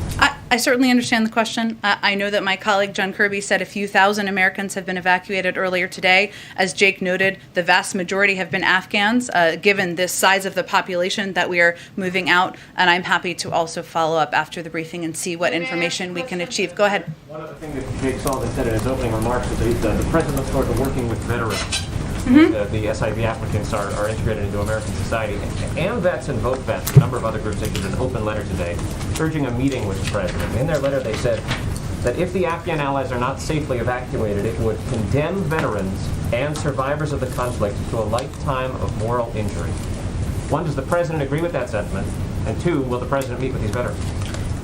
S1: I certainly understand the question. I know that my colleague John Kirby said a few thousand Americans have been evacuated earlier today. As Jake noted, the vast majority have been Afghans, given this size of the population that we are moving out. And I'm happy to also follow up after the briefing and see what information we can achieve. Go ahead.
S13: One other thing that Jake Sullivan said in his opening remarks is that the president looks forward to working with veterans. The SIV applicants are integrated into American society. And vets and vote vets, a number of other groups, issued an open letter today urging a meeting with the president. In their letter, they said that if the Afghan allies are not safely evacuated, it would condemn veterans and survivors of the conflict to a lifetime of moral injury. One, does the president agree with that sentiment? And two, will the president meet with these veterans?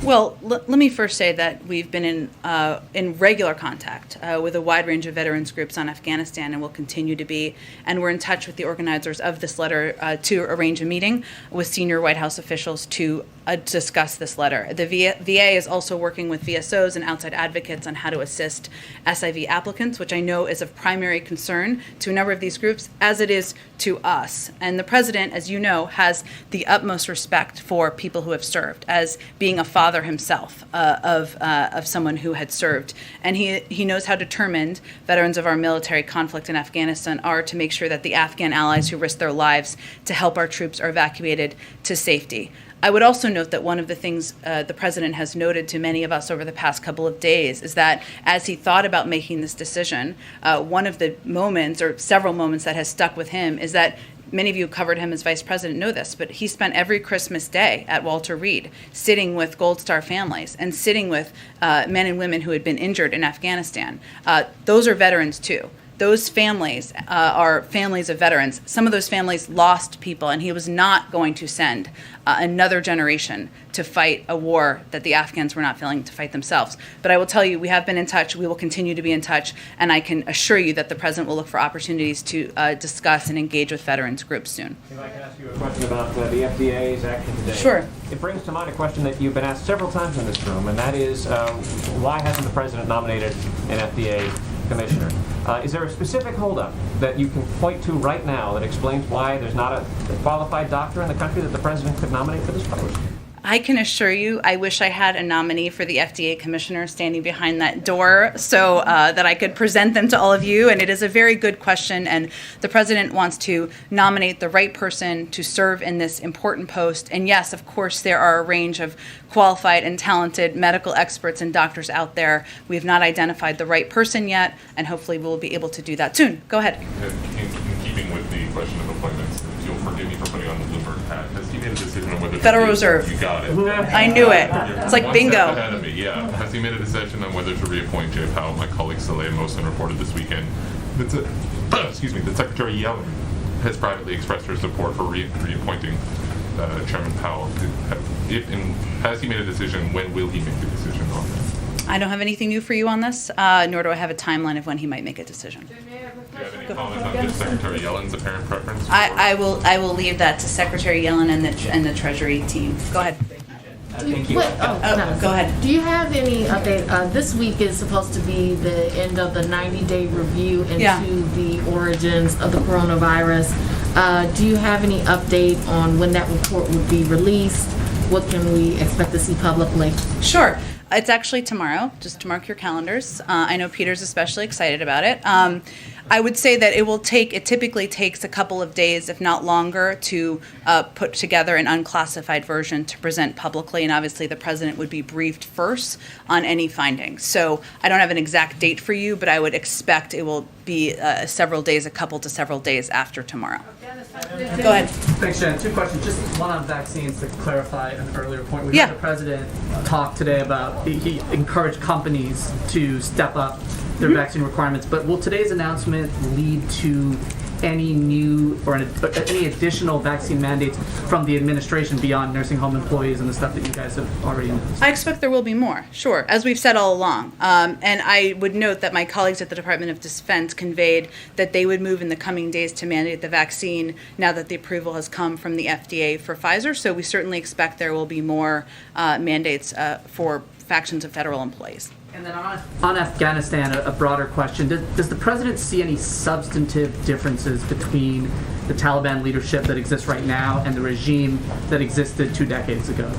S1: Well, let me first say that we've been in regular contact with a wide range of veterans groups on Afghanistan and will continue to be. And we're in touch with the organizers of this letter to arrange a meeting with senior White House officials to discuss this letter. The VA is also working with VSOs and outside advocates on how to assist SIV applicants, which I know is of primary concern to a number of these groups, as it is to us. And the president, as you know, has the utmost respect for people who have served, as being a father himself of someone who had served. And he knows how determined veterans of our military conflict in Afghanistan are to make sure that the Afghan allies who risk their lives to help our troops are evacuated to safety. I would also note that one of the things the president has noted to many of us over the past couple of days is that as he thought about making this decision, one of the moments or several moments that has stuck with him is that many of you who covered him as vice president know this, but he spent every Christmas day at Walter Reed sitting with Gold Star families and sitting with men and women who had been injured in Afghanistan. Those are veterans too. Those families are families of veterans. Some of those families lost people, and he was not going to send another generation to fight a war that the Afghans were not willing to fight themselves. But I will tell you, we have been in touch. We will continue to be in touch, and I can assure you that the president will look for opportunities to discuss and engage with veterans groups soon.
S13: If I can ask you a question about the FDA's action today.
S1: Sure.
S13: It brings to mind a question that you've been asked several times in this room, and that is, why hasn't the president nominated an FDA Commissioner? Is there a specific holdup that you can point to right now that explains why there's not a qualified doctor in the country that the president could nominate for this post?
S1: I can assure you, I wish I had a nominee for the FDA Commissioner standing behind that door so that I could present them to all of you. And it is a very good question. And the President wants to nominate the right person to serve in this important post. And yes, of course, there are a range of qualified and talented medical experts and doctors out there. We have not identified the right person yet, and hopefully we'll be able to do that soon. Go ahead.
S20: In keeping with the question of appointments, if you'll forgive me for putting on the Bloomberg hat, has he made a decision on whether
S1: Federal Reserve.
S20: You got it.
S1: I knew it. It's like
S20: One
S1: bingo.
S20: step ahead of me, yeah. Has he made a decision on whether to reappoint Jay Powell? My colleague Saleh Mohsen reported this weekend that that Secretary Yellen has privately expressed her support for reappointing Chairman Powell. Has he made a decision? When will he make a decision on that?
S1: I don't have anything new for you on this, nor do I have a timeline of when he might make a decision.
S20: Do you have any comment on just Secretary Yellen's apparent preference?
S1: I will leave that to Secretary Yellen and the Treasury team. Go ahead.
S6: Thank you. Go
S1: ahead.
S6: Do you have any update? This week is supposed to be the end of the 90-day review into the origins of the coronavirus. Do you have any update on when that report would be released? What can we expect to see publicly?
S1: Sure. It's actually tomorrow, just to mark your calendars. I know Peter's especially excited about it. I would say that it typically takes a couple of days, if not longer, to put together an unclassified version to present publicly, and obviously the President would be briefed first on any findings. So I don't have an exact date for you, but I would expect it will be a couple to several days after tomorrow. Go ahead.
S11: Thanks, Jen. Two questions. Just one on vaccines to clarify an earlier point. We
S1: Yeah.
S11: heard the President talk today about he encouraged companies to step up their vaccine requirements, but will today's announcement lead to any new or any additional vaccine mandates from the administration beyond nursing home employees and the stuff that you guys have already announced?
S1: I expect there will be more, sure, as we've said all along. And I would note that my colleagues at the Department of Defense conveyed that they would move in the coming days to mandate the vaccine now that the approval has come from the FDA for Pfizer. So we certainly expect there will be more mandates for factions of federal employees.
S11: And then on Afghanistan, a broader question. Does the President see any substantive differences between the Taliban leadership that exists right now and the regime that existed 2 decades ago?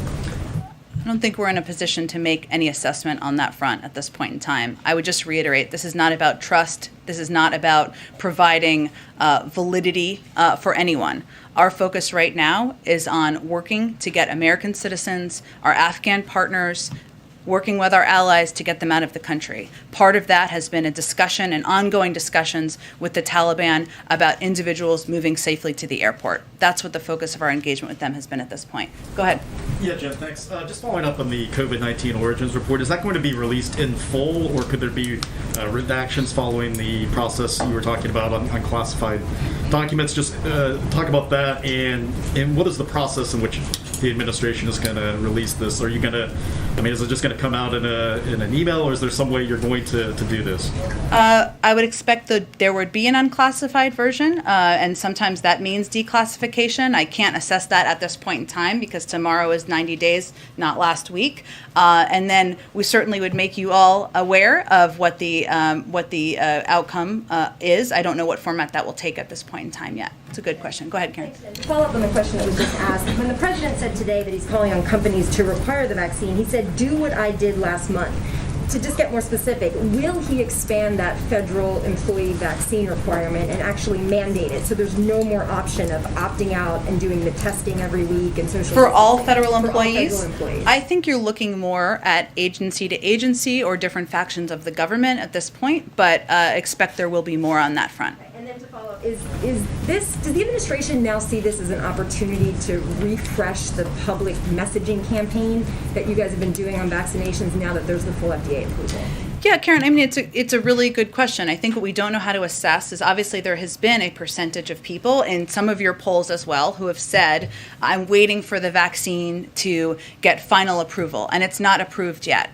S1: I don't think we're in a position to make any assessment on that front at this point in time. I would just reiterate, this is not about trust. This is not about providing validity for anyone. Our focus right now is on working to get American citizens, our Afghan partners, working with our allies to get them out of the country. Part of that has been a discussion and ongoing discussions with the Taliban about individuals moving safely to the airport. That's what the focus of our engagement with them has been at this point. Go ahead.
S21: Yeah, Jen, thanks. Just following up on the COVID-19 origins report, is that going to be released in full, or could there be redactions following the process you were talking about on classified documents? Just talk about that, and what is the process in which the administration is going to release this? Are you going to, is it just going to come out in an email, or is there some way you're going to do this?
S1: I would expect that there would be an unclassified version, and sometimes that means declassification. I can't assess that at this point in time because tomorrow is 90 days, not last week. And then we certainly would make you all aware of what the outcome is. I don't know what format that will take at this point in time yet. It's a good question. Go ahead, Karen.
S22: To follow up on the question that was just asked, when the President said today that he's calling on companies to require the vaccine, he said, do what I did last month. To just get more specific, will he expand that federal employee vaccine requirement and actually mandate it so there's no more option of opting out and doing the testing every week and social
S1: For all
S22: distancing?
S1: federal
S22: For all
S1: employees?
S22: federal employees.
S1: I think you're looking more at agency to agency or different factions of the government at this point, but expect there will be more on that front.
S22: And then to follow up, does the administration now see this as an opportunity to refresh the public messaging campaign that you guys have been doing on vaccinations now that there's the full FDA approval?
S1: Yeah, Karen, it's a really good question. I think what we don't know how to assess is obviously there has been a percentage of people in some of your polls as well who have said, I'm waiting for the vaccine to get final approval, and it's not approved yet.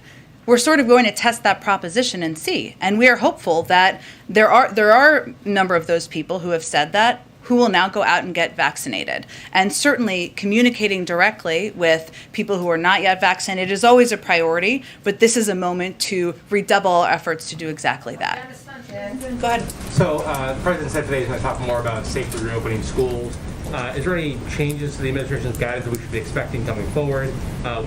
S1: We're sort of going to test that proposition and see. And we are hopeful that there are a number of those people who have said that. who will now go out and get vaccinated. And certainly communicating directly with people who are not yet vaccinated is always a priority, but this is a moment to redouble our efforts to do exactly that. Go ahead.
S13: So the president said today he's going to talk more about safely reopening schools. Is there any changes to the administration's guidance that we should be expecting coming forward?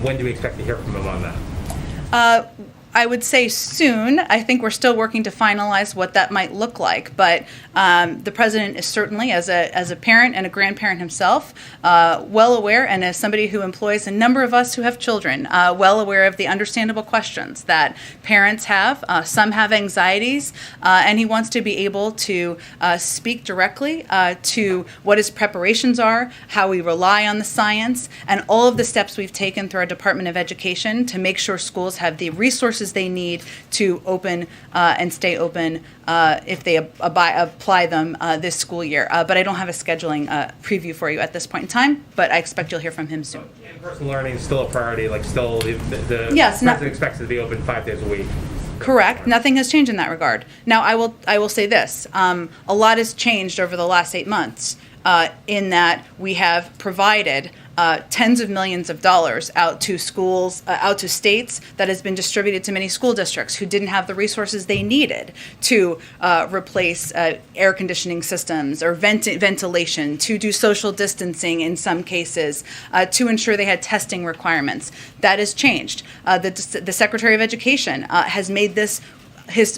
S13: When do we expect to hear from him on that?
S1: I would say soon. I think we're still working to finalize what that might look like, but the president is certainly, as a parent and a grandparent himself, well aware, and as somebody who employs a number of us who have children, well aware of the understandable questions that parents have. Some have anxieties, and he wants to be able to speak directly to what his preparations are, how we rely on the science, and all of the steps we've taken through our Department of Education to make sure schools have the resources they need to open and stay open if they apply them this school year. But I don't have a scheduling preview for you at this point in time, but I expect you'll hear from him soon.
S13: In-person learning is still a priority, like still the
S1: Yes,
S13: president expects it to be open 5 days a week.
S1: Correct. Nothing has changed in that regard. Now, I will say this. A lot has changed over the last 8 months in that we have provided tens of millions of dollars out to schools, out to states, that has been distributed to many school districts who didn't have the resources they needed to replace air conditioning systems or ventilation, to do social distancing in some cases, to ensure they had testing requirements. That has changed. The Secretary of Education has made this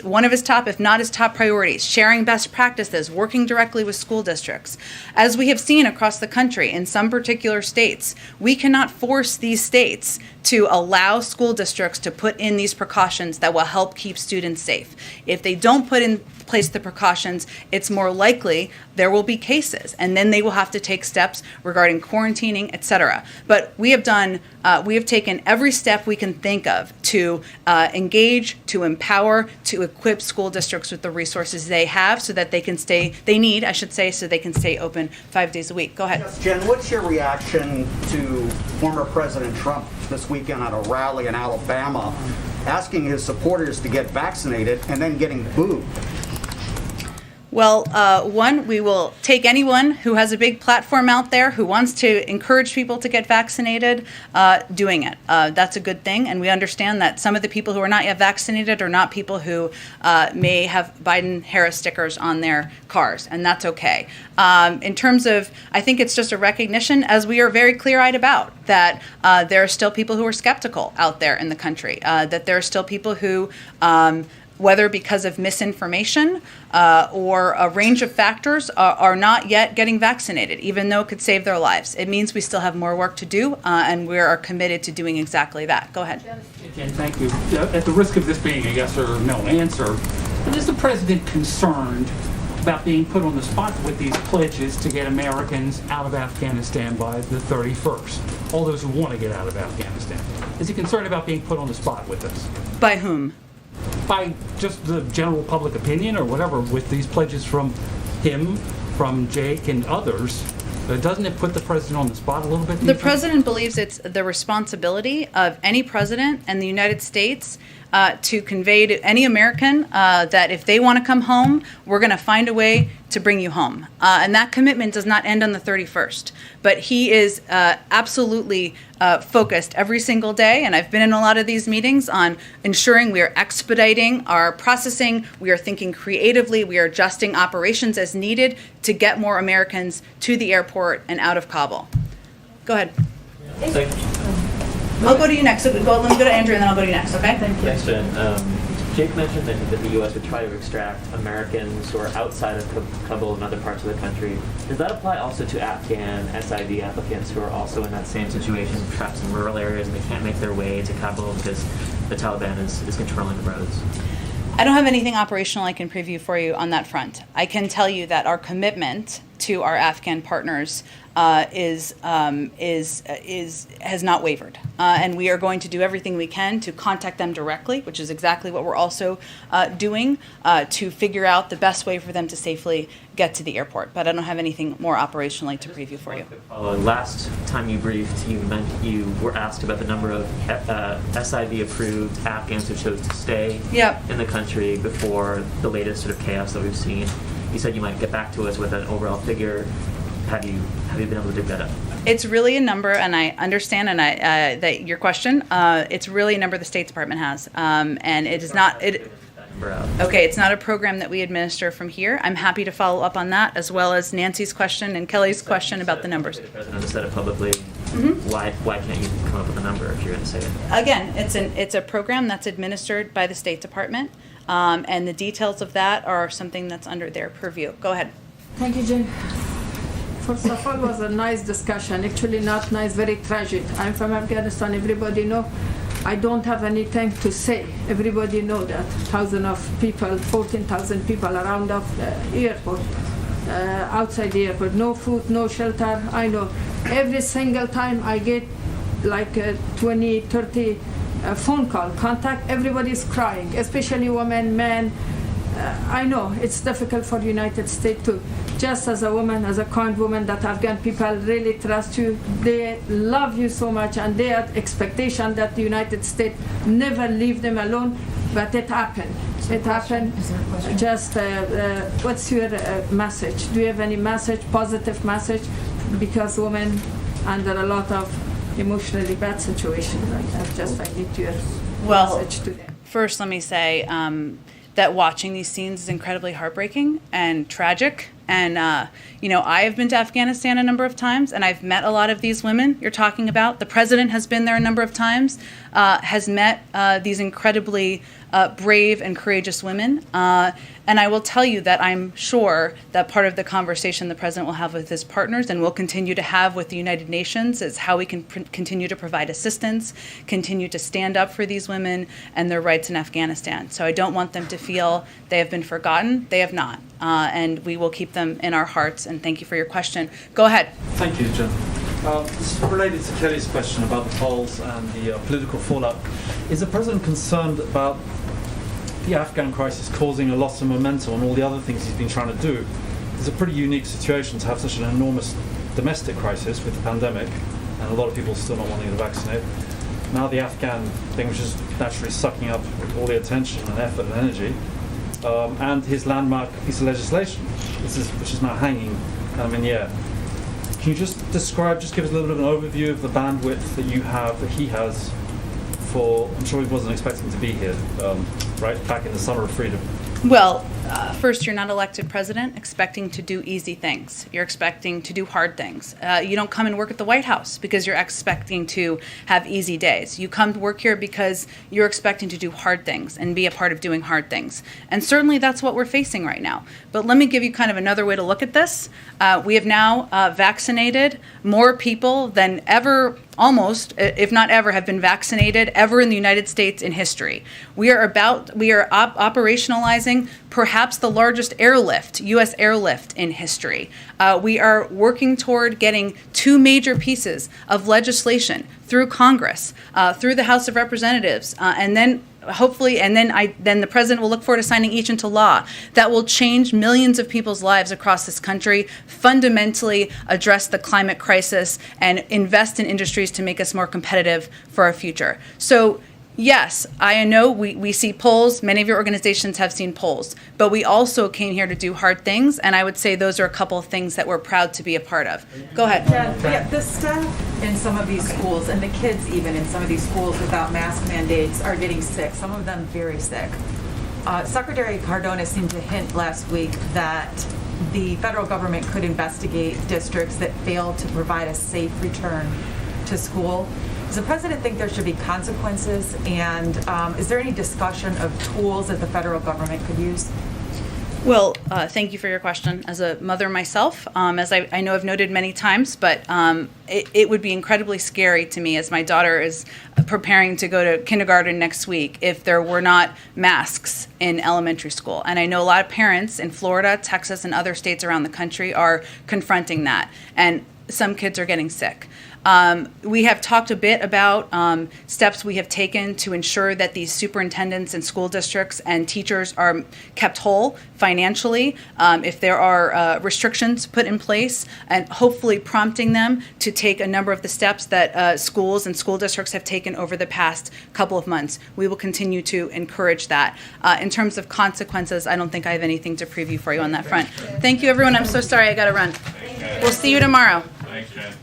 S1: one of his top, if not his top priorities, sharing best practices, working directly with school districts. As we have seen across the country in some particular states, we cannot force these states to allow school districts to put in these precautions that will help keep students safe. If they don't put in place the precautions, it's more likely there will be cases, and then they will have to take steps regarding quarantining, etc. But we have taken every step we can think of to engage, to empower, to equip school districts with the resources they have so that they can stay open 5 days a week. Go ahead.
S5: Yes, Jen, what's your reaction to former President Trump this weekend at a rally in Alabama asking his supporters to get vaccinated and then getting booed?
S1: Well, one, we will take anyone who has a big platform out there who wants to encourage people to get vaccinated, doing it. That's a good thing, and we understand that some of the people who are not yet vaccinated are not people who may have Biden-Harris stickers on their cars, and that's okay. In terms of, I think it's just a recognition, as we are very clear-eyed about, that there are still people who are skeptical out there in the country, that there are still people who whether because of misinformation or a range of factors, are not yet getting vaccinated, even though it could save their lives. It means we still have more work to do, and we are committed to doing exactly that. Go ahead.
S7: Jen, thank you. At the risk of this being a yes or no answer, is the president concerned about being put on the spot with these pledges to get Americans out of Afghanistan by the 31st? All those who want to get out of Afghanistan. Is he concerned about being put on the spot with this?
S1: By whom?
S7: By just the general public opinion or whatever, with these pledges from him, from Jake and others. Doesn't it put the president on the spot a little bit?
S1: The president believes it's the responsibility of any president and the United States to convey to any American that if they want to come home, we're going to find a way to bring you home. And that commitment does not end on the 31st. But he is absolutely focused every single day, and I've been in a lot of these meetings, on ensuring we are expediting our processing, we are thinking creatively, we are adjusting operations as needed to get more Americans to the airport and out of Kabul. Go ahead. I'll go to you next. Let me go to Andrew, and then I'll go to you next, okay? Thank you.
S23: Thanks, Jen. Jake mentioned that the U.S. would try to extract Americans who are outside of Kabul and other parts of the country. Does that apply also to Afghan SIV applicants who are also in that same situation, trapped in rural areas, and they can't make their way to Kabul because the Taliban is controlling the roads?
S1: I don't have anything operational I can preview for you on that front. I can tell you that our commitment to our Afghan partners has not wavered, and we are going to do everything we can to contact them directly, which is exactly what we're also doing, to figure out the best way for them to safely get to the airport. But I don't have anything more operationally to preview for you.
S23: Last time you briefed, you were asked about the number of SIV-approved Afghans who chose to stay in the country before the latest sort of chaos that we've seen. You said you might get back to us with an overall figure. Have you been able to dig that up?
S1: It's really a number, and I understand that your question. It's really a number the State Department has, and it is not. Okay, it's not a program that we administer from here. I'm happy to follow up on that, as well as Nancy's question and Kelly's question about the numbers.
S23: The president has said it publicly. Why can't you come up with a number if you're going to say it?
S1: Again, it's a program that's administered by the State Department, and the details of that are something that's under their purview. Go ahead.
S8: Thank you, Jen. First of all, it was a nice discussion. Actually, not nice, very tragic. I'm from Afghanistan. Everybody know. I don't have anything to say. Everybody know that. Thousands of people, 14,000 people around the airport, outside the airport. No food, no shelter. I know. Every single time I get like 20, 30 phone call, contact, everybody's crying, especially women, men. I know it's difficult for the United States too. Just as a woman, as a kind woman, that Afghan people really trust you. They love you so much, and they have expectation that the United States never leave them alone. But it happened. It happened. Just what's your message? Do you have any message, positive message? Because women under a lot of emotionally bad situations like that. Just I need your message to them.
S1: First, let me say that watching these scenes is incredibly heartbreaking and tragic. And, I have been to Afghanistan a number of times, and I've met a lot of these women you're talking about. The president has been there a number of times, has met these incredibly brave and courageous women. And I will tell you that I'm sure that part of the conversation the president will have with his partners and will continue to have with the United Nations is how we can continue to provide assistance, continue to stand up for these women and their rights in Afghanistan. So I don't want them to feel they have been forgotten. They have not. And we will keep them in our hearts. And thank you for your question. Go ahead.
S14: Thank you, Jen. This is related to Kelly's question about the polls and the political fallout. Is the president concerned about the Afghan crisis causing a loss of momentum on all the other things he's been trying to do? It's a pretty unique situation to have such an enormous domestic crisis with the pandemic, and a lot of people still not wanting to vaccinate. Now the Afghan thing, which is naturally sucking up all the attention and effort and energy, and his landmark piece of legislation, which is now hanging in the air. Can you just give us a little bit of an overview of the bandwidth that you have, that he has, for, I'm sure he wasn't expecting to be here, right, back in the summer of freedom.
S1: Well, first, you're not elected president expecting to do easy things. You're expecting to do hard things. You don't come and work at the White House because you're expecting to have easy days. You come to work here because you're expecting to do hard things and be a part of doing hard things. And certainly that's what we're facing right now. But let me give you kind of another way to look at this. We have now vaccinated more people than ever, almost, if not ever, have been vaccinated ever in the United States in history. We are operationalizing perhaps the largest airlift, U.S. airlift in history. We are working toward getting two major pieces of legislation through Congress, through the House of Representatives, and then hopefully, and then the president will look forward to signing each into law that will change millions of people's lives across this country, fundamentally address the climate crisis, and invest in industries to make us more competitive for our future. So yes, I know we see polls. Many of your organizations have seen polls, but we also came here to do hard things, and I would say those are a couple of things that we're proud to be a part of. Go ahead.
S15: Yeah, the staff in some of these schools, and the kids even in some of these schools without mask mandates, are getting sick, some of them very sick. Secretary Cardona seemed to hint last week that the federal government could investigate districts that fail to provide a safe return to school. Does the president think there should be consequences, and is there any discussion of tools that the federal government could use?
S1: Well, thank you for your question. As a mother myself, as I know I've noted many times, but it would be incredibly scary to me as my daughter is preparing to go to kindergarten next week if there were not masks in elementary school. And I know a lot of parents in Florida, Texas, and other states around the country are confronting that. And some kids are getting sick. We have talked a bit about steps we have taken to ensure that these superintendents and school districts and teachers are kept whole financially. If there are restrictions put in place, and hopefully prompting them to take a number of the steps that schools and school districts have taken over the past couple of months. We will continue to encourage that. In terms of consequences, I don't think I have anything to preview for you on that front. Thank you, everyone. I'm so sorry I got to run. We'll see you tomorrow.
S9: Thanks, Jen.